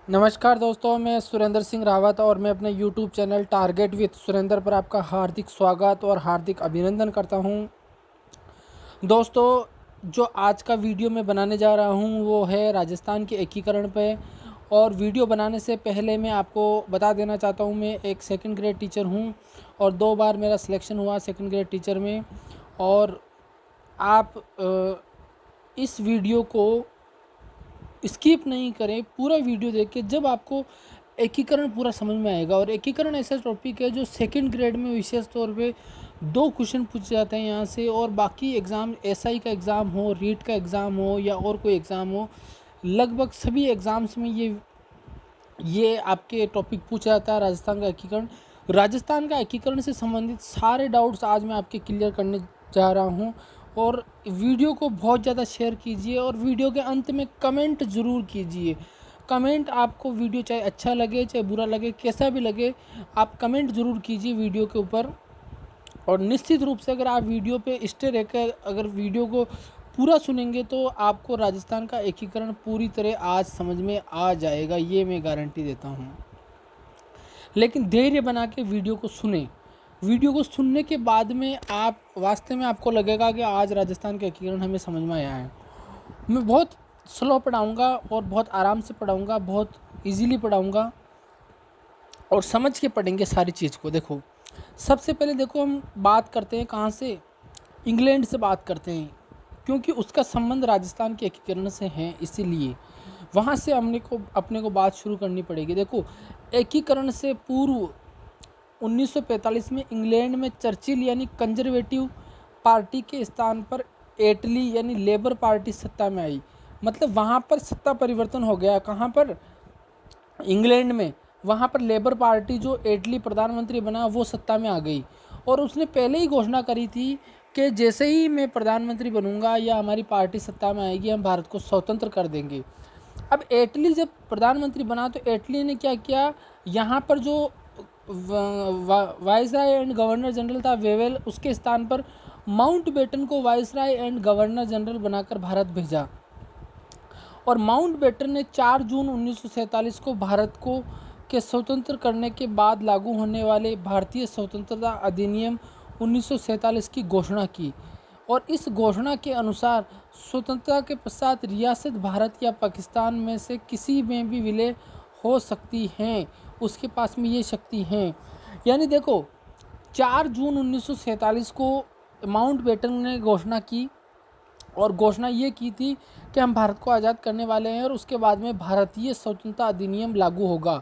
नमस्कार दोस्तों, मैं सुरेंद्र सिंह रावत और मैं अपने YouTube channel target with Surendra पर आपका हार्दिक स्वागत और हार्दिक अभिनंदन करता हूं। दोस्तों, जो आज का वीडियो मैं बनाने जा रहा हूं वो है राजस्थान के एकीकरण पे। और वीडियो बनाने से पहले मैं आपको बता देना चाहता हूं, मैं एक सेकंड ग्रेड टीचर हूं और 2 बार मेरा सिलेक्शन हुआ सेकंड ग्रेड टीचर में। और आप इस वीडियो को स्किप नहीं करें, पूरा वीडियो देखिए, जब आपको एकीकरण पूरा समझ में आएगा। और एकीकरण ऐसा टॉपिक है जो सेकंड ग्रेड में विशेष तौर पे 2 क्वेश्चन पूछे जाते हैं यहाँ से। और बाकी एग्ज़ाम, एसआई का एग्ज़ाम हो, रीट का एग्ज़ाम हो या और कोई एग्ज़ाम हो, लगभग सभी एग्ज़ाम्स में ये आपके टॉपिक पूछा जाता है। राजस्थान का एकीकरण से संबंधित सारे डाउट्स आज मैं आपके क्लियर करने जा रहा हूँ। और वीडियो को बहुत ज़्यादा शेयर कीजिए और वीडियो के अंत में कमेंट ज़रूर कीजिए। कमेंट, आपको वीडियो चाहे अच्छा लगे चाहे बुरा लगे, कैसा भी लगे, आप कमेंट ज़रूर कीजिए वीडियो के ऊपर। और निश्चित रूप से अगर आप वीडियो पे स्टे रहकर अगर वीडियो को पूरा सुनेंगे तो आपको राजस्थान का एकीकरण पूरी तरह आज समझ में आ जाएगा, ये मैं गारंटी देता हूँ। लेकिन धैर्य बना के वीडियो को सुने। वीडियो को सुनने के बाद में आप वास्तव में आपको लगेगा कि आज राजस्थान का एकीकरण हमें समझ में आया है। मैं बहुत स्लो पढ़ाऊँगा और बहुत आराम से पढ़ाऊँगा, बहुत इजीली पढ़ाऊँगा और समझ के पढ़ेंगे सारी चीज़ को। देखो, सबसे पहले देखो हम बात करते हैं कहाँ से, इंग्लैंड से बात करते हैं, क्योंकि उसका संबंध राजस्थान के एकीकरण से है, इसीलिए वहाँ से अपने को बात शुरू करनी पड़ेगी। देखो, एकीकरण से पूर्व 1945 में इंग्लैंड में चर्चिल यानी कंजर्वेटिव पार्टी के स्थान पर एटली यानी लेबर पार्टी सत्ता में आई। मतलब वहाँ पर सत्ता परिवर्तन हो गया। कहाँ पर? इंग्लैंड में। वहाँ पर लेबर पार्टी जो एटली प्रधानमंत्री बना वो सत्ता में आ गई। और उसने पहले ही घोषणा करी थी कि जैसे ही मैं प्रधानमंत्री बनूंगा या हमारी पार्टी सत्ता में आएगी, हम भारत को स्वतंत्र कर देंगे। अब एटली जब प्रधानमंत्री बना तो एटली ने क्या किया, यहाँ पर जो वाइसराय एंड गवर्नर जनरल था वेवेल, उसके स्थान पर माउंटबेटन को वाइसराय एंड गवर्नर जनरल बनाकर भारत भेजा। और माउंटबेटन ने 4 जून 1947 को भारत को के स्वतंत्र करने के बाद लागू होने वाले भारतीय स्वतंत्रता अधिनियम 1947 की घोषणा की। और इस घोषणा के अनुसार स्वतंत्रता के पश्चात रियासत भारत या पाकिस्तान में से किसी में भी विलय हो सकती हैं, उसके पास में ये शक्ति हैं। यानी देखो, 4 जून 1947 को माउंटबेटन ने घोषणा की और घोषणा ये की थी कि हम भारत को आज़ाद करने वाले हैं और उसके बाद में भारतीय स्वतंत्रता अधिनियम लागू होगा।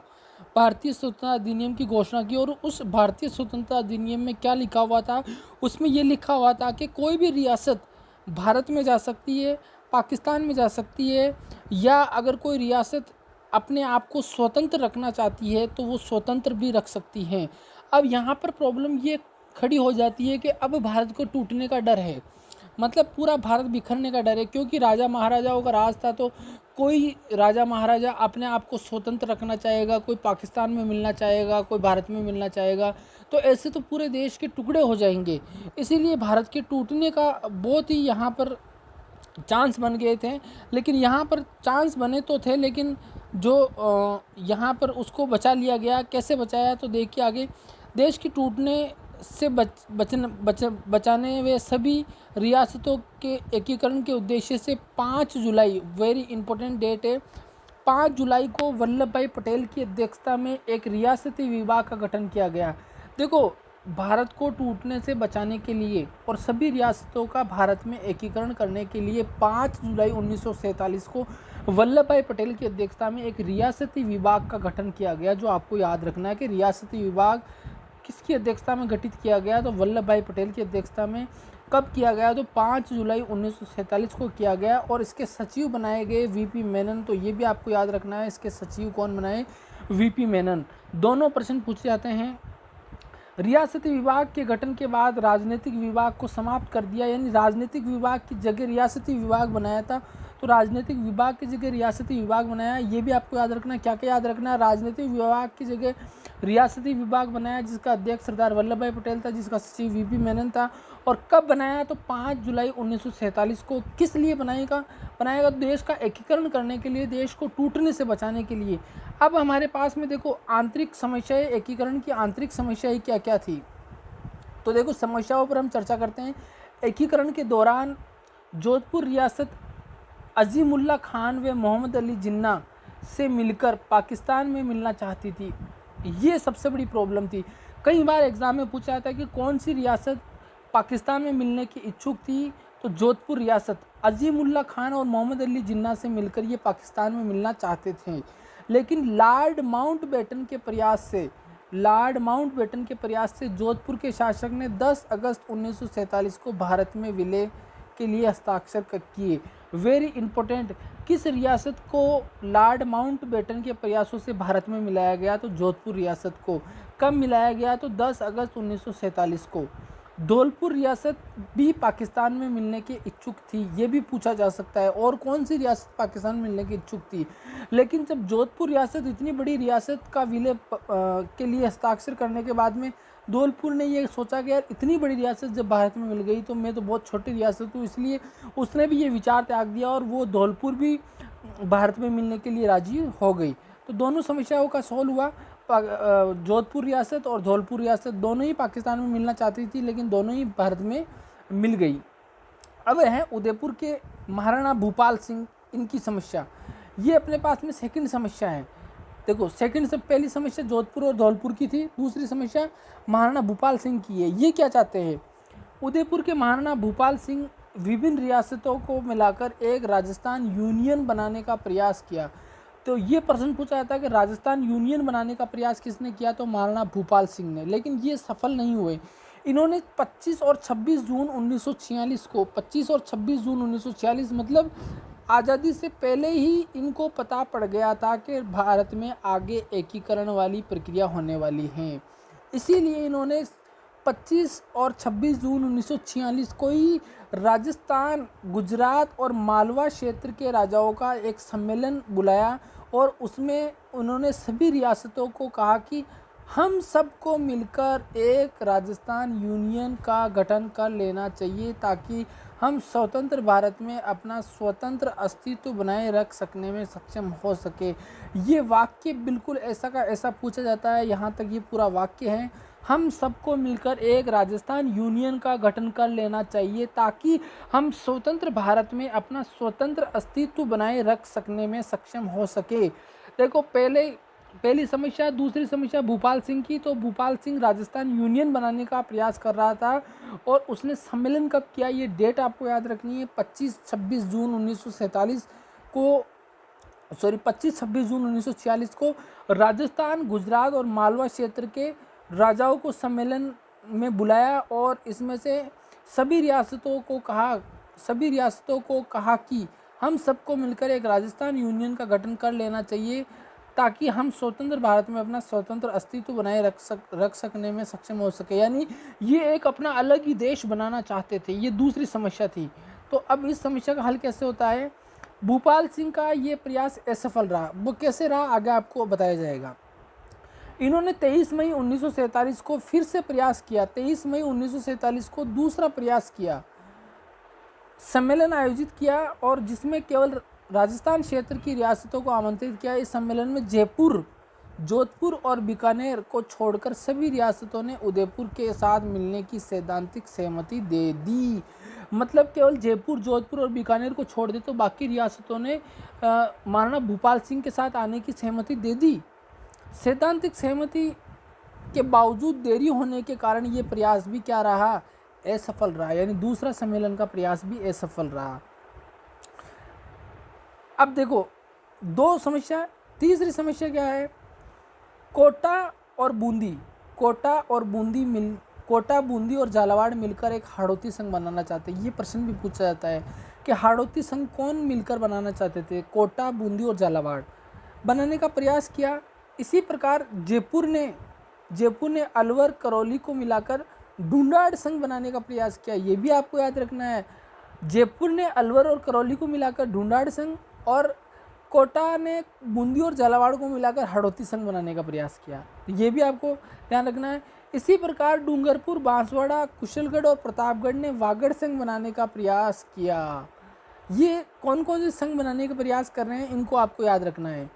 भारतीय स्वतंत्रता अधिनियम की घोषणा की। और उस भारतीय स्वतंत्रता अधिनियम में क्या लिखा हुआ था? उसमें ये लिखा हुआ था कि कोई भी रियासत भारत में जा सकती है, पाकिस्तान में जा सकती है, या अगर कोई रियासत अपने आप को स्वतंत्र रखना चाहती है तो वो स्वतंत्र भी रख सकती हैं। अब यहाँ पर प्रॉब्लम ये खड़ी हो जाती है कि अब भारत को टूटने का डर है, मतलब पूरा भारत बिखरने का डर है। क्योंकि राजा महाराजाओं का राज था, तो कोई राजा महाराजा अपने आप को स्वतंत्र रखना चाहेगा, कोई पाकिस्तान में मिलना चाहेगा, कोई भारत में मिलना चाहेगा, तो ऐसे तो पूरे देश के टुकड़े हो जाएंगे। इसीलिए भारत के टूटने का बहुत ही यहाँ पर चांस बन गए थे। लेकिन यहाँ पर चांस बने तो थे, लेकिन जो यहाँ पर उसको बचा लिया गया। कैसे बचाया? तो देखिए आगे, देश के टूटने से बचाने वे सभी रियासतों के एकीकरण के उद्देश्य से 5 जुलाई, वेरी इंपॉर्टेंट डेट है, 5 जुलाई को वल्लभ भाई पटेल की अध्यक्षता में एक रियासती विभाग का गठन किया गया। देखो, भारत को टूटने से बचाने के लिए और सभी रियासतों का भारत में एकीकरण करने के लिए 5 जुलाई 1947 को वल्लभ भाई पटेल की अध्यक्षता में एक रियासती विभाग का गठन किया गया। जो आपको याद रखना है कि रियासती विभाग किसकी अध्यक्षता में गठित किया गया, तो वल्लभ भाई पटेल की अध्यक्षता में। कब किया गया? तो 5 जुलाई 1947 को किया गया। और इसके सचिव बनाए गए वीपी मेनन। तो ये भी आपको याद रखना है, इसके सचिव कौन बनाए? वीपी मेनन। दोनों प्रश्न पूछे जाते हैं। रियासती विभाग के गठन के बाद राजनीतिक विभाग को समाप्त कर दिया, यानी राजनीतिक विभाग की जगह रियासती विभाग बनाया था। तो राजनीतिक विभाग की जगह रियासती विभाग बनाया। ये भी आपको याद रखना है। क्या क्या याद रखना है? राजनीतिक विभाग की जगह रियासती विभाग बनाया, जिसका अध्यक्ष सरदार वल्लभ भाई पटेल था, जिसका सचिव वीपी मेनन था। और कब बनाया? तो 5 जुलाई 1947 को। किस लिए बनाएगा? देश का एकीकरण करने के लिए, देश को टूटने से बचाने के लिए। अब हमारे पास में देखो आंतरिक समस्याएं, एकीकरण की आंतरिक समस्याएं क्या क्या थी। तो देखो समस्याओं पर हम चर्चा करते हैं। एकीकरण के दौरान जोधपुर रियासत अजीमुल्ला खान व मोहम्मद अली जिन्ना से मिलकर पाकिस्तान में मिलना चाहती थी। ये सबसे बड़ी प्रॉब्लम थी। कई बार एग्जाम में पूछा जाता है कि कौन सी रियासत पाकिस्तान में मिलने की इच्छुक थी। तो जोधपुर रियासत अजीमुल्ला खान और मोहम्मद अली जिन्ना से मिलकर ये पाकिस्तान में मिलना चाहते थे, लेकिन लॉर्ड माउंटबेटन के प्रयास से जोधपुर के शासक ने 10 अगस्त 1947 को भारत में विलय के लिए हस्ताक्षर किए। वेरी इंपॉर्टेंट, किस रियासत को लॉर्ड माउंटबेटन के प्रयासों से भारत में मिलाया गया? तो जोधपुर रियासत को। कब मिलाया गया? तो 10 अगस्त 1947 को। धौलपुर रियासत भी पाकिस्तान में मिलने के इच्छुक थी, ये भी पूछा जा सकता है। और कौन सी रियासत पाकिस्तान में मिलने की इच्छुक थी? लेकिन जब जोधपुर रियासत इतनी बड़ी रियासत का विलय के लिए हस्ताक्षर करने के बाद में धौलपुर ने ये सोचा कि यार इतनी बड़ी रियासत जब भारत में मिल गई तो मैं तो बहुत छोटी रियासत हूँ, इसलिए उसने भी ये विचार त्याग दिया और वो धौलपुर भी भारत में मिलने के लिए राजी हो गई। तो दोनों समस्याओं का सॉल्व हुआ। जोधपुर रियासत और धौलपुर रियासत दोनों ही पाकिस्तान में मिलना चाहती थी, लेकिन दोनों ही भारत में मिल गई। अब है उदयपुर के महाराणा भूपाल सिंह, इनकी समस्या। ये अपने पास में सेकंड समस्या है। देखो सेकंड से पहली समस्या जोधपुर और धौलपुर की थी, दूसरी समस्या महाराणा भूपाल सिंह की है। ये क्या चाहते हैं? उदयपुर के महाराणा भूपाल सिंह विभिन्न रियासतों को मिलाकर एक राजस्थान यूनियन बनाने का प्रयास किया। तो ये प्रश्न पूछा जाता है कि राजस्थान यूनियन बनाने का प्रयास किसने किया? तो महाराणा भूपाल सिंह ने, लेकिन ये सफल नहीं हुए। इन्होंने 25 और 26 जून 1946 को, 25 और 26 जून 1946 मतलब आज़ादी से पहले ही इनको पता पड़ गया था कि भारत में आगे एकीकरण वाली प्रक्रिया होने वाली है। इसीलिए इन्होंने 25 और 26 जून 1946 को ही राजस्थान, गुजरात और मालवा क्षेत्र के राजाओं का एक सम्मेलन बुलाया और उसमें उन्होंने सभी रियासतों को कहा कि हम सबको मिलकर एक राजस्थान यूनियन का गठन कर लेना चाहिए ताकि हम स्वतंत्र भारत में अपना स्वतंत्र अस्तित्व बनाए रख सकने में सक्षम हो सके। ये वाक्य बिल्कुल ऐसा का ऐसा पूछा जाता है, यहाँ तक ये पूरा वाक्य है। हम सबको मिलकर एक राजस्थान यूनियन का गठन कर लेना चाहिए ताकि हम स्वतंत्र भारत में अपना स्वतंत्र अस्तित्व बनाए रख सकने में सक्षम हो सके। देखो पहली समस्या, दूसरी समस्या भूपाल सिंह की। तो भूपाल सिंह राजस्थान यूनियन बनाने का प्रयास कर रहा था और उसने सम्मेलन कब किया? ये डेट आपको याद रखनी है। 25-26 जून 1947 को 25-26 जून 1946 को राजस्थान, गुजरात और मालवा क्षेत्र के राजाओं को सम्मेलन में बुलाया और इसमें से सभी रियासतों को कहा कि हम सबको मिलकर एक राजस्थान यूनियन का गठन कर लेना चाहिए ताकि हम स्वतंत्र भारत में अपना स्वतंत्र अस्तित्व बनाए रख सकने में सक्षम हो सके। यानी ये एक अपना अलग ही देश बनाना चाहते थे। ये दूसरी समस्या थी। तो अब इस समस्या का हल कैसे होता है? भूपाल सिंह का ये प्रयास असफल रहा। वो कैसे रहा आगे आपको बताया जाएगा। इन्होंने 23 मई 1947 को फिर से प्रयास किया। 23 मई 1947 को दूसरा प्रयास किया, सम्मेलन आयोजित किया और जिसमें केवल राजस्थान क्षेत्र की रियासतों को आमंत्रित किया। इस सम्मेलन में जयपुर, जोधपुर और बीकानेर को छोड़कर सभी रियासतों ने उदयपुर के साथ मिलने की सैद्धांतिक सहमति दे दी। मतलब केवल जयपुर, जोधपुर और बीकानेर को छोड़ दे तो बाकी रियासतों ने महाराणा भूपाल सिंह के साथ आने की सहमति दे दी। सैद्धांतिक सहमति के बावजूद देरी होने के कारण ये प्रयास भी क्या रहा? असफल रहा। यानी दूसरा सम्मेलन का प्रयास भी असफल रहा। अब देखो दो समस्या। तीसरी समस्या क्या है? कोटा और बूंदी और झालावाड़ मिलकर एक हाड़ौती संघ बनाना चाहते हैं। ये प्रश्न भी पूछा जाता है कि हाड़ौती संघ कौन मिलकर बनाना चाहते थे? कोटा, बूंदी और झालावाड़ बनाने का प्रयास किया। इसी प्रकार जयपुर ने अलवर, करौली को मिलाकर ढूंढाड़ संघ बनाने का प्रयास किया। ये भी आपको याद रखना है। जयपुर ने अलवर और करौली को मिलाकर ढूंढाड़ संघ और कोटा ने बूंदी और झालावाड़ को मिलाकर हड़ौती संघ बनाने का प्रयास किया। तो ये भी आपको ध्यान रखना है। इसी प्रकार डूंगरपुर, बांसवाड़ा, कुशलगढ़ और प्रतापगढ़ ने वागड़ संघ बनाने का प्रयास किया। ये कौन कौन से संघ बनाने का प्रयास कर रहे हैं, इनको आपको याद रखना है।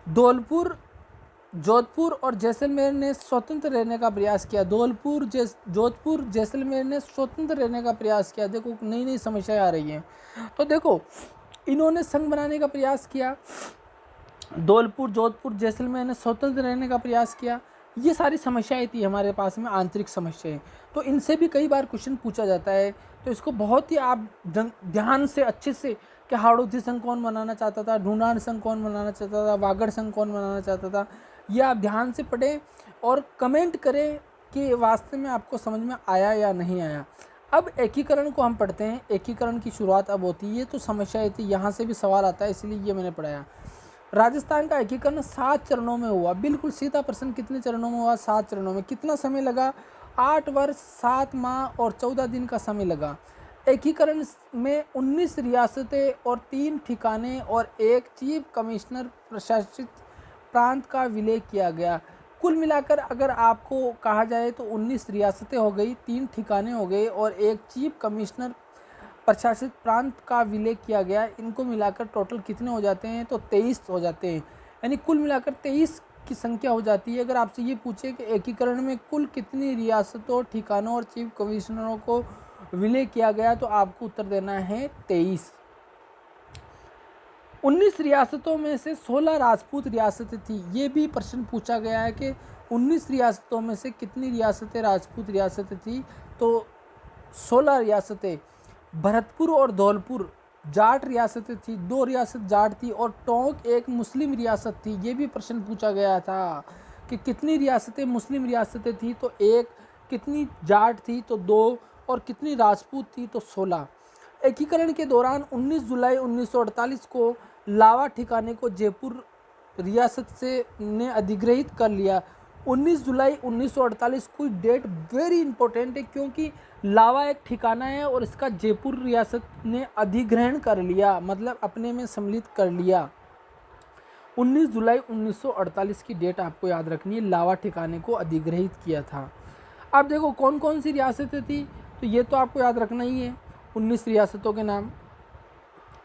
धौलपुर, जोधपुर और जैसलमेर ने स्वतंत्र रहने का प्रयास किया। जोधपुर, जैसलमेर ने स्वतंत्र रहने का प्रयास किया। देखो नई नई समस्याएं आ रही हैं। तो देखो इन्होंने संघ बनाने का प्रयास किया। धौलपुर, जोधपुर, जैसलमेर ने स्वतंत्र रहने का प्रयास किया। ये सारी समस्याएं थी हमारे पास में, आंतरिक समस्याएं। तो इनसे भी कई बार क्वेश्चन पूछा जाता है। तो इसको बहुत ही आप ध्यान से अच्छे से कि हाड़ौती संघ कौन बनाना चाहता था, ढूंढाड़ संघ कौन बनाना चाहता था, वागड़ संघ कौन बनाना चाहता था, ये आप ध्यान से पढ़ें और कमेंट करें कि वास्तव में आपको समझ में आया या नहीं आया। अब एकीकरण को हम पढ़ते हैं। एकीकरण की शुरुआत अब होती है। ये तो समस्याएं थी, यहाँ से भी सवाल आता है, इसलिए ये मैंने पढ़ाया। राजस्थान का एकीकरण 7 चरणों में हुआ। बिल्कुल सीधा प्रश्न, कितने चरणों में हुआ? 7 चरणों में। कितना समय लगा? 8 वर्ष, 7 माह और 14 दिन का समय लगा। एकीकरण में 19 रियासतें और 3 ठिकाने और 1 चीफ कमिश्नर प्रशासित प्रांत का विलय किया गया। कुल मिलाकर अगर आपको कहा जाए तो 19 रियासतें हो गई, 3 ठिकाने हो गए और 1 चीफ कमिश्नर प्रशासित प्रांत का विलय किया गया। इनको मिलाकर टोटल कितने हो जाते हैं? तो 23 हो जाते हैं। यानी कुल मिलाकर 23 की संख्या हो जाती है। अगर आपसे ये पूछे कि एकीकरण में कुल कितनी रियासतों, ठिकानों और चीफ कमिश्नरों को विलय किया गया, तो आपको उत्तर देना है 23। 19 रियासतों में से 16 राजपूत रियासतें थी। ये भी प्रश्न पूछा गया है कि 19 रियासतों में से कितनी रियासतें राजपूत रियासतें थी? तो 16 रियासतें। भरतपुर और धौलपुर जाट रियासतें थी। 2 रियासत जाट थी और टोंक एक मुस्लिम रियासत थी। ये भी प्रश्न पूछा गया था कि कितनी रियासतें मुस्लिम रियासतें थी? तो 1। कितनी जाट थी? तो 2। और कितनी राजपूत थी? तो 16। एकीकरण के दौरान 19 जुलाई 1948 को लावा ठिकाने को जयपुर रियासत से ने अधिग्रहित कर लिया। 19 जुलाई 1948 कोई डेट वेरी इंपॉर्टेंट है, क्योंकि लावा एक ठिकाना है और इसका जयपुर रियासत ने अधिग्रहण कर लिया, मतलब अपने में सम्मिलित कर लिया। 19 जुलाई 1948 की डेट आपको याद रखनी है, लावा ठिकाने को अधिग्रहित किया था। अब देखो कौन कौन सी रियासतें थी, तो ये तो आपको याद रखना ही है। 19 रियासतों के नाम,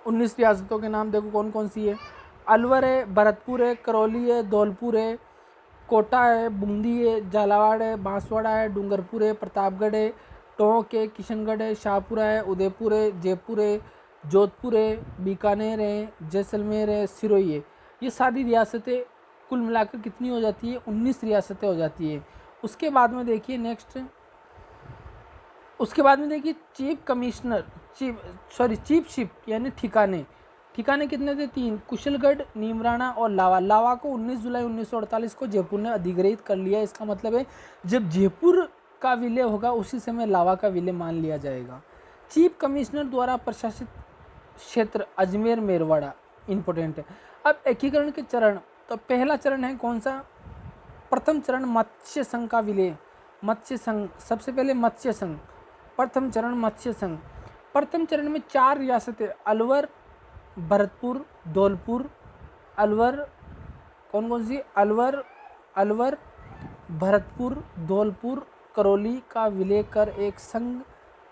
19 रियासतों के नाम देखो कौन कौन सी है। अलवर है, भरतपुर है, करौली है, धौलपुर है, कोटा है, बूंदी है, झालावाड़ है, बांसवाड़ा है, डूंगरपुर है, प्रतापगढ़ है, टोंक है, किशनगढ़ है, शाहपुरा है, उदयपुर है, जयपुर है, जोधपुर है, बीकानेर है, जैसलमेर है, सिरोही है। ये सारी रियासतें कुल मिलाकर कितनी हो जाती है? 19 रियासतें हो जाती है। उसके बाद में देखिए नेक्स्ट, उसके बाद में देखिए चीफ कमिश्नर, चीफ यानी ठिकाने। ठिकाने कितने थे? 3। कुशलगढ़, नीमराना और लावा। लावा को 19 जुलाई 1948 को जयपुर ने अधिग्रहित कर लिया। इसका मतलब है जब जयपुर का विलय होगा उसी समय लावा का विलय मान लिया जाएगा। चीफ कमिश्नर द्वारा प्रशासित क्षेत्र अजमेर, मेरवाड़ा, इंपॉर्टेंट है। अब एकीकरण के चरण, तो पहला चरण है कौन सा? प्रथम चरण मत्स्य संघ का विलय। मत्स्य संघ, सबसे पहले मत्स्य संघ, प्रथम चरण मत्स्य संघ। प्रथम चरण में 4 रियासतें, अलवर, भरतपुर, धौलपुर, अलवर, कौन कौन सी? अलवर, भरतपुर, धौलपुर, करौली का विलय कर एक संघ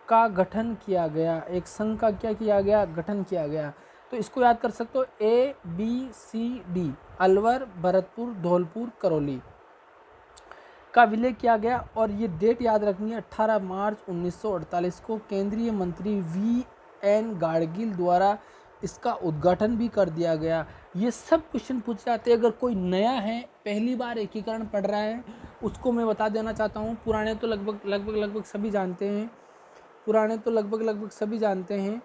का गठन किया गया। एक संघ का क्या किया गया? गठन किया गया। तो इसको याद कर सकते हो, ABCD, अलवर, भरतपुर, धौलपुर, करौली का विलय किया गया। और ये डेट याद रखनी है, 18 मार्च 1948 को केंद्रीय मंत्री VN गाडगिल द्वारा इसका उद्घाटन भी कर दिया गया। ये सब क्वेश्चन पूछे जाते हैं। अगर कोई नया है, पहली बार एकीकरण पढ़ रहा है, उसको मैं बता देना चाहता हूँ। पुराने तो लगभग सभी जानते हैं, पुराने तो लगभग सभी जानते हैं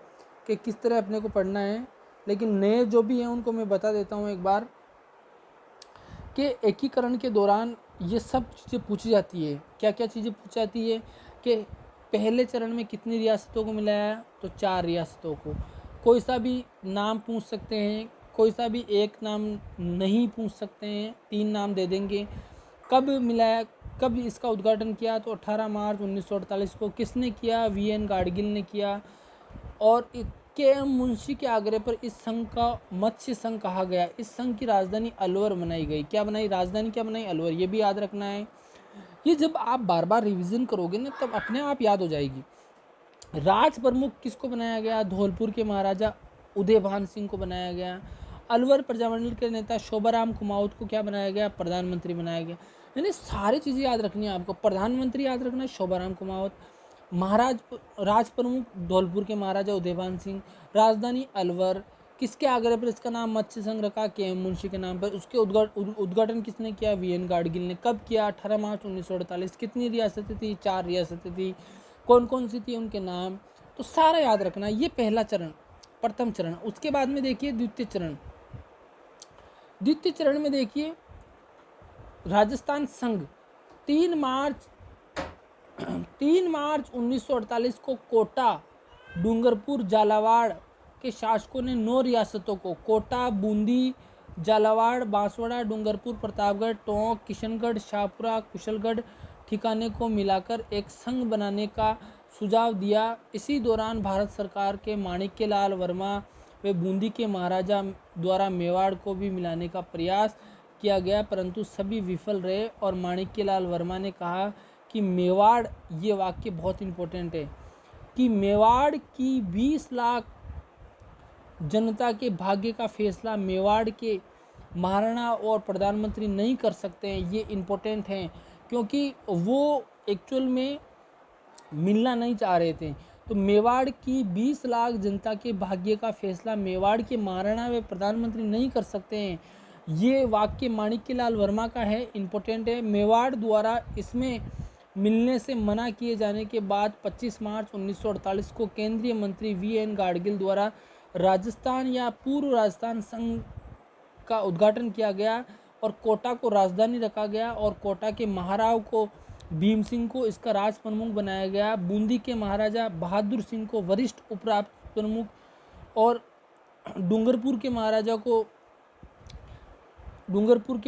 कि किस तरह अपने को पढ़ना है, लेकिन नए जो भी हैं उनको मैं बता देता हूँ एक बार कि एकीकरण के दौरान ये सब चीज़ें पूछी जाती है। क्या क्या चीज़ें पूछी जाती है कि पहले चरण में कितनी रियासतों को मिलाया? तो 4 रियासतों को। कोई सा भी नाम पूछ सकते हैं, कोई सा भी एक नाम नहीं पूछ सकते हैं, 3 नाम दे देंगे। कब मिलाया, कब इसका उद्घाटन किया? तो 18 मार्च 1948 को। किसने किया? VN गाडगिल ने किया। और के एम मुंशी के आग्रह पर इस संघ का मत्स्य संघ कहा गया। इस संघ की राजधानी अलवर बनाई गई। क्या बनाई? राजधानी क्या बनाई? अलवर। ये भी याद रखना है। ये जब आप बार बार रिवीजन करोगे ना तब अपने आप याद हो जाएगी। राज प्रमुख किसको बनाया गया? धौलपुर के महाराजा उदयभान सिंह को बनाया गया। अलवर प्रजामंडल के नेता शोभाराम कुमाऊत को क्या बनाया गया? प्रधानमंत्री बनाया गया। यानी सारी चीज़ें याद रखनी है आपको। प्रधानमंत्री याद रखना है शोभाराम कुमाऊत, राज प्रमुख धौलपुर के महाराजा उदयभान सिंह, राजधानी अलवर, किसके आग्रह पर इसका नाम मत्स्य संघ रखा? के एम मुंशी के नाम पर। उसके उद्घाटन किसने किया? वी एन गाडगिल ने। कब किया? 18 मार्च 1948। कितनी रियासतें थी? 4 रियासतें थी। कौन कौन सी थी? उनके नाम। तो सारा याद रखना। ये पहला चरण, प्रथम चरण। उसके बाद में देखिए द्वितीय चरण। द्वितीय चरण में देखिए राजस्थान संघ 3 मार्च 1948 को कोटा, डूंगरपुर, झालावाड़ के शासकों ने 9 रियासतों को कोटा, बूंदी, झालावाड़, बांसवाड़ा, डूंगरपुर, प्रतापगढ़, टोंक, किशनगढ़, शाहपुरा, कुशलगढ़ ठिकाने को मिलाकर एक संघ बनाने का सुझाव दिया। इसी दौरान भारत सरकार के माणिक्यलाल वर्मा व बूंदी के महाराजा द्वारा मेवाड़ को भी मिलाने का प्रयास किया गया, परंतु सभी विफल रहे और माणिक्यलाल वर्मा ने कहा कि मेवाड़, ये वाक्य बहुत इंपॉर्टेंट है, कि मेवाड़ की 20 लाख जनता के भाग्य का फैसला मेवाड़ के महाराणा और प्रधानमंत्री नहीं कर सकते हैं। ये इम्पोर्टेंट हैं क्योंकि वो एक्चुअल में मिलना नहीं चाह रहे थे। तो मेवाड़ की 20 लाख जनता के भाग्य का फैसला मेवाड़ के महाराणा व प्रधानमंत्री नहीं कर सकते हैं। ये वाक्य माणिक्यलाल वर्मा का है, इम्पोर्टेंट है। मेवाड़ द्वारा इसमें मिलने से मना किए जाने के बाद 25 मार्च 1948 को केंद्रीय मंत्री वी एन गाडगिल द्वारा राजस्थान या पूर्व राजस्थान संघ का उद्घाटन किया गया और कोटा को राजधानी रखा गया और कोटा के महाराव को भीम सिंह को इसका राज प्रमुख बनाया गया। बूंदी के महाराजा बहादुर सिंह को वरिष्ठ उपराज प्रमुख और डूंगरपुर के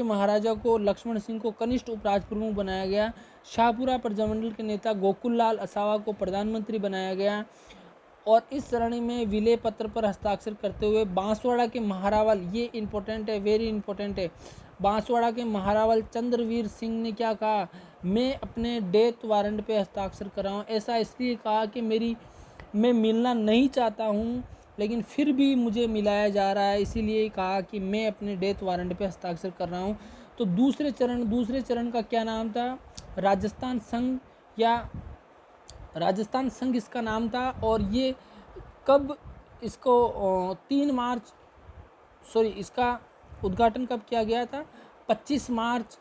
महाराजा को लक्ष्मण सिंह को कनिष्ठ उपराज प्रमुख बनाया गया। शाहपुरा प्रजामंडल के नेता गोकुललाल असावा को प्रधानमंत्री बनाया गया और इस सरणी में विलय पत्र पर हस्ताक्षर करते हुए बांसवाड़ा के महारावल, ये इंपॉर्टेंट है, वेरी इंपॉर्टेंट है, बांसवाड़ा के महारावल चंद्रवीर सिंह ने क्या कहा? मैं अपने डेथ वारंट पे हस्ताक्षर कर रहा हूँ। ऐसा इसलिए कहा कि मैं मिलना नहीं चाहता हूँ लेकिन फिर भी मुझे मिलाया जा रहा है, इसीलिए कहा कि मैं अपने डेथ वारंट पे हस्ताक्षर कर रहा हूँ। तो दूसरे चरण का क्या नाम था? राजस्थान संघ या राजस्थान संघ इसका नाम था। और ये कब इसको 3 मार्च इसका उद्घाटन कब किया गया था? 25 मार्च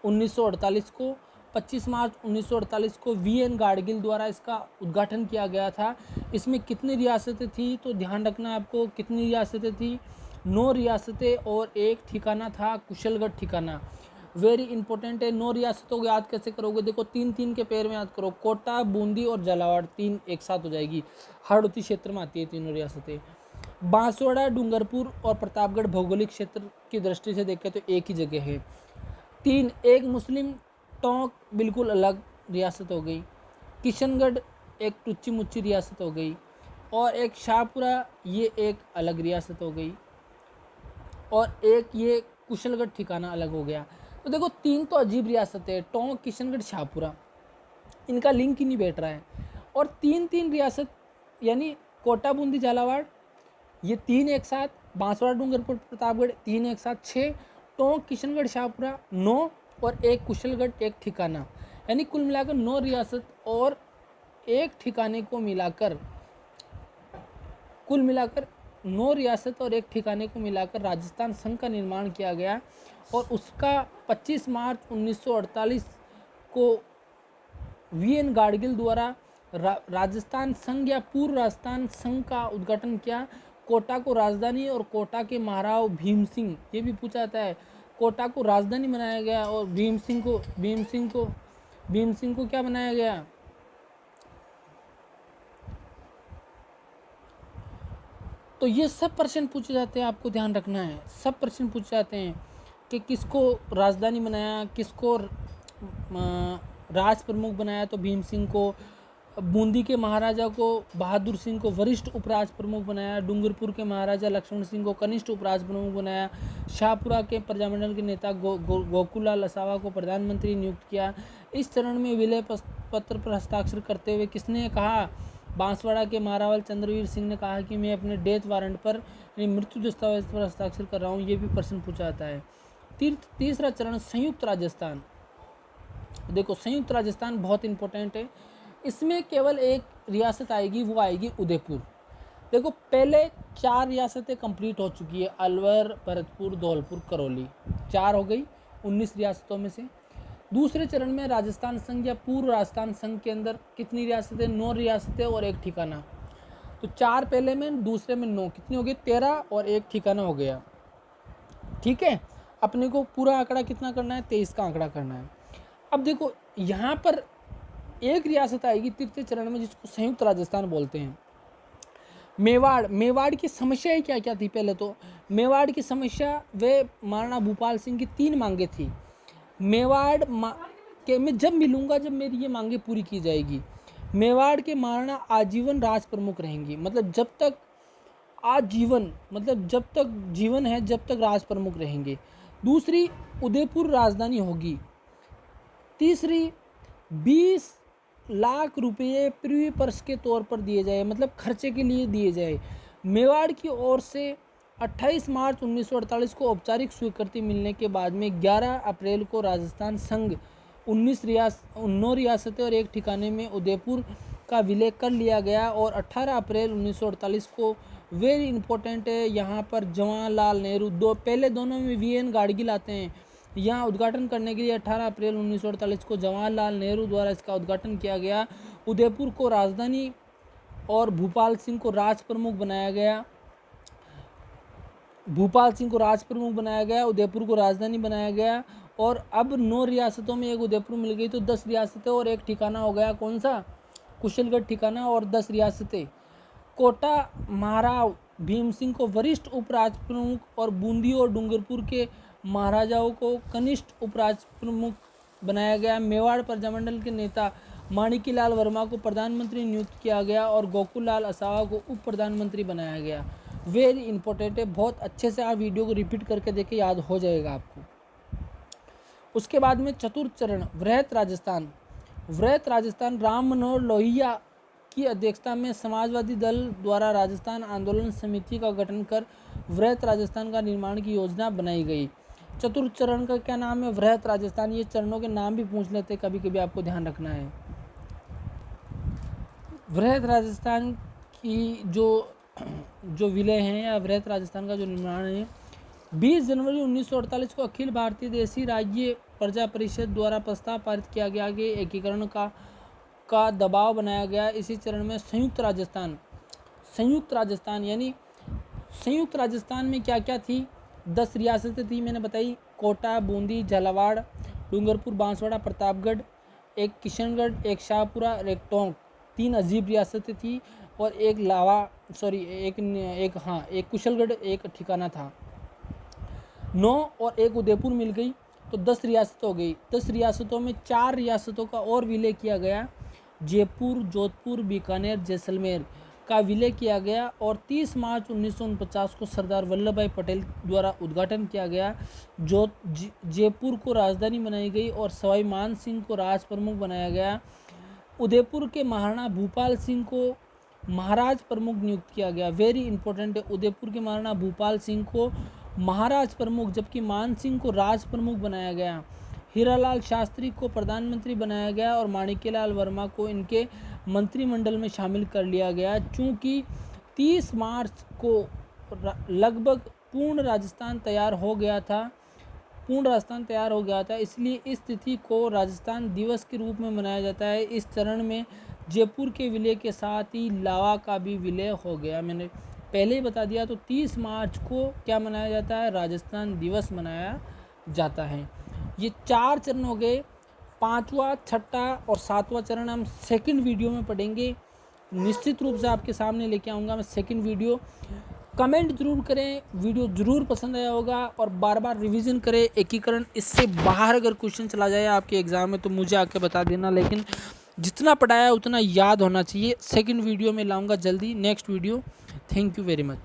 1948 को। 25 मार्च 1948 को वी एन गाडगिल द्वारा इसका उद्घाटन किया गया था। इसमें कितनी रियासतें थी? तो ध्यान रखना आपको, कितनी रियासतें थी? 9 रियासतें और एक ठिकाना था कुशलगढ़ ठिकाना। वेरी इंपॉर्टेंट है। 9 रियासतों को याद कैसे करोगे? देखो 3-3 के पैर में याद करो। कोटा, बूंदी और झालावाड़ 3 एक साथ हो जाएगी। हाड़ौती क्षेत्र में आती है तीनों रियासतें। बांसवाड़ा, डूंगरपुर और प्रतापगढ़ भौगोलिक क्षेत्र की दृष्टि से देखें तो एक ही जगह है। 3 एक मुस्लिम, टोंक बिल्कुल अलग रियासत हो गई, किशनगढ़ एक टुच्ची मुच्ची रियासत हो गई और एक शाहपुरा, ये एक अलग रियासत हो गई और एक ये कुशलगढ़ ठिकाना अलग हो गया। तो देखो 3 तो अजीब रियासत है, टोंक, किशनगढ़, शाहपुरा, इनका लिंक ही नहीं बैठ रहा है। और 3-3 रियासत यानी कोटा, बूंदी, झालावाड़, ये 3 एक साथ, बांसवाड़ा, डूंगरपुर, प्रतापगढ़ 3 एक साथ 6, टोंक, किशनगढ़, शाहपुरा 9 और एक कुशलगढ़ एक ठिकाना, यानी कुल मिलाकर 9 रियासत और एक ठिकाने को मिलाकर कुल मिलाकर 9 रियासत और एक ठिकाने को मिलाकर राजस्थान संघ का निर्माण किया गया और उसका 25 मार्च 1948 को वी एन गाडगिल द्वारा राजस्थान संघ या पूर्व राजस्थान संघ का उद्घाटन किया। कोटा को राजधानी और कोटा के महाराव भीम सिंह, ये भी पूछा जाता है, कोटा को राजधानी बनाया गया और भीम सिंह को क्या बनाया गया? तो ये सब प्रश्न पूछे जाते हैं, आपको ध्यान रखना है। सब प्रश्न पूछे जाते हैं कि किसको राजधानी बनाया, किसको राज प्रमुख बनाया, तो भीम सिंह को। बूंदी के महाराजा को बहादुर सिंह को वरिष्ठ उपराज प्रमुख बनाया। डूंगरपुर के महाराजा लक्ष्मण सिंह को कनिष्ठ उपराज प्रमुख बनाया। शाहपुरा के प्रजामंडल के नेता गोकुललाल असावा को प्रधानमंत्री नियुक्त किया। इस चरण में विलय पत्र पर हस्ताक्षर करते हुए किसने कहा? बांसवाड़ा के महारावल चंद्रवीर सिंह ने कहा कि मैं अपने डेथ वारंट पर मृत्यु दस्तावेज पर हस्ताक्षर कर रहा हूँ। ये भी प्रश्न पूछा जाता है। तीसरा चरण संयुक्त राजस्थान। देखो संयुक्त राजस्थान बहुत इंपॉर्टेंट है। इसमें केवल एक रियासत आएगी, वो आएगी उदयपुर। देखो पहले 4 रियासतें कंप्लीट हो चुकी है, अलवर, भरतपुर, धौलपुर, करौली, 4 हो गई 19 रियासतों में से। दूसरे चरण में राजस्थान संघ या पूर्व राजस्थान संघ के अंदर कितनी रियासतें? 9 रियासतें और एक ठिकाना। तो 4 पहले में, दूसरे में 9, कितनी हो गई? 13 और एक ठिकाना हो गया। ठीक है, अपने को पूरा आंकड़ा कितना करना है? 23 का आंकड़ा करना है। अब देखो यहाँ पर एक रियासत आएगी तृतीय चरण में, जिसको संयुक्त राजस्थान बोलते हैं। मेवाड़ की समस्याएं क्या क्या थी? पहले तो मेवाड़ की समस्या, वे महाराणा भूपाल सिंह की 3 मांगे थी। मेवाड़ के मैं जब मिलूंगा जब मेरी ये मांगे पूरी की जाएगी। मेवाड़ के महाराणा आजीवन राज प्रमुख रहेंगी, मतलब जब तक आजीवन, मतलब जब तक जीवन है जब तक राज प्रमुख रहेंगे। दूसरी, उदयपुर राजधानी होगी। तीसरी, 20 लाख रुपये प्री पर्स के तौर पर दिए जाए, मतलब खर्चे के लिए दिए जाए। मेवाड़ की ओर से 28 मार्च 1948 को औपचारिक स्वीकृति मिलने के बाद में 11 अप्रैल को राजस्थान संघ 9 रियासतें और एक ठिकाने में उदयपुर का विलय कर लिया गया। और 18 अप्रैल 1948 को, वेरी इंपॉर्टेंट है यहाँ पर, जवाहरलाल नेहरू, पहले दोनों में वीएन गाडगिल आते हैं, यहाँ उद्घाटन करने के लिए 18 अप्रैल 1948 को जवाहरलाल नेहरू द्वारा इसका उद्घाटन किया गया। उदयपुर को राजधानी और भूपाल सिंह को राज प्रमुख बनाया गया। उदयपुर को राजधानी बनाया गया। और अब 9 रियासतों में एक उदयपुर मिल गई, तो 10 रियासतें और एक ठिकाना हो गया। कौन सा? कुशलगढ़ ठिकाना और 10 रियासतें। कोटा महाराव भीम सिंह को वरिष्ठ उपराज प्रमुख और बूंदी और डूंगरपुर के महाराजाओं को कनिष्ठ उपराज प्रमुख बनाया गया। मेवाड़ प्रजामंडल के नेता माणिक्यलाल वर्मा को प्रधानमंत्री नियुक्त किया गया और गोकुललाल असावा को उप प्रधानमंत्री बनाया गया। वेरी इंपॉर्टेंट है, बहुत अच्छे से आप वीडियो को रिपीट करके देखें, याद हो जाएगा आपको। उसके बाद में चतुर्थ चरण वृहत राजस्थान राम मनोहर लोहिया की अध्यक्षता में समाजवादी दल द्वारा राजस्थान आंदोलन समिति का गठन कर वृहत राजस्थान का निर्माण की योजना बनाई गई। चतुर्थ चरण का क्या नाम है? वृहत राजस्थान। ये चरणों के नाम भी पूछ लेते, कभी कभी आपको ध्यान रखना है। वृहत राजस्थान की जो विलय हैं या वृहत राजस्थान का जो निर्माण है, 20 जनवरी 1948 को अखिल भारतीय देशी राज्य प्रजा परिषद द्वारा प्रस्ताव पारित किया गया कि एकीकरण का दबाव बनाया गया। इसी चरण में संयुक्त राजस्थान यानी संयुक्त राजस्थान में क्या क्या थी? 10 रियासतें थी, मैंने बताई, कोटा, बूंदी, झालावाड़, डूंगरपुर, बांसवाड़ा, प्रतापगढ़, एक किशनगढ़, एक शाहपुरा, एक टोंक, 3 अजीब रियासतें थी और एक एक कुशलगढ़ एक ठिकाना था। 9 और एक उदयपुर मिल गई, तो 10 रियासत हो गई। 10 रियासतों में 4 रियासतों का और विलय किया गया। जयपुर, जोधपुर, बीकानेर, जैसलमेर का विलय किया गया और 30 मार्च 1949 को सरदार वल्लभ भाई पटेल द्वारा उद्घाटन किया गया। जयपुर को राजधानी बनाई गई और सवाई मान सिंह को राज प्रमुख बनाया गया। उदयपुर के महाराणा भूपाल सिंह को महाराज प्रमुख नियुक्त किया गया। वेरी इंपॉर्टेंट है, उदयपुर के महाराणा भूपाल सिंह को महाराज प्रमुख, जबकि मान सिंह को राज प्रमुख बनाया गया। हीरालाल शास्त्री को प्रधानमंत्री बनाया गया और माणिक्यलाल वर्मा को इनके मंत्रिमंडल में शामिल कर लिया गया। चूँकि 30 मार्च को लगभग पूर्ण राजस्थान तैयार हो गया था, इसलिए इस तिथि को राजस्थान दिवस के रूप में मनाया जाता है। इस चरण में जयपुर के विलय के साथ ही लावा का भी विलय हो गया। मैंने पहले ही बता दिया। तो 30 मार्च को क्या मनाया जाता है? राजस्थान दिवस मनाया जाता है। ये 4 चरण हो गए। 5वां, 6ठा और 7वां चरण हम सेकंड वीडियो में पढ़ेंगे। निश्चित रूप से आपके सामने लेके आऊँगा मैं सेकंड वीडियो। कमेंट जरूर करें, वीडियो जरूर पसंद आया होगा और बार बार रिवीजन करें। एकीकरण इससे बाहर अगर क्वेश्चन चला जाए आपके एग्ज़ाम में तो मुझे आके बता देना, लेकिन जितना पढ़ाया उतना याद होना चाहिए। सेकंड वीडियो में लाऊंगा जल्दी, next video. Thank you very much.